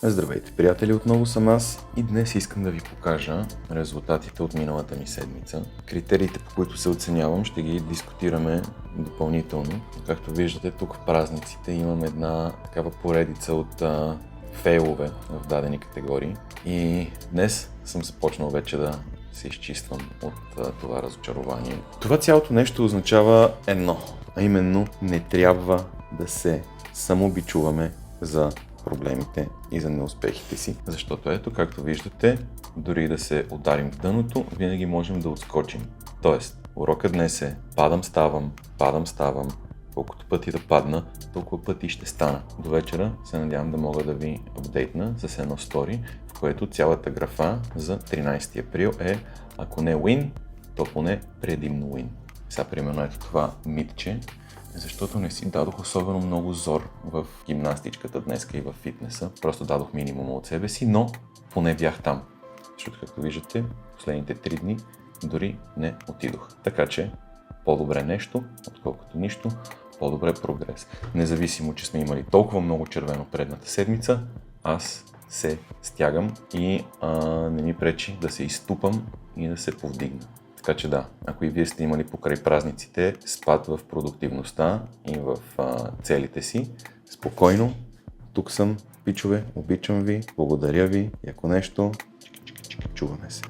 Здравейте, приятели, отново съм аз и днес искам да ви покажа резултатите от миналата ми седмица. Критериите, по които се оценявам, ще ги дискутираме допълнително. Както виждате, тук в празниците имам една такава поредица от фейлове в дадени категории и днес съм започнал вече да се изчиствам от това разочарование. Това цялото нещо означава едно, а именно не трябва да се самобичуваме за проблемите и за неуспехите си, защото ето, както виждате, дори да се ударим в дъното, винаги можем да отскочим. Тоест, урокът днес е падам, ставам, колкото пъти да падна, толкова пъти ще стана. До вечера се надявам да мога да ви апдейтна с едно стори, в което цялата графа за 13 април е, ако не win, то поне предимно win. Сега, примерно, ето това митче, защото не си дадох особено много зор в гимнастичката днеска и в фитнеса. Просто дадох минимума от себе си, но поне бях там. Защото, както виждате, последните 3 дни дори не отидох. Така че, по-добре нещо, отколкото нищо, по-добре прогрес. Независимо, че сме имали толкова много червено предната седмица, аз се стягам и не ми пречи да се изтупам и да се повдигна. Така че да, ако и вие сте имали покрай празниците спад в продуктивността и в целите си, спокойно, тук съм, пичове, обичам ви, благодаря ви и ако нещо, чуваме се.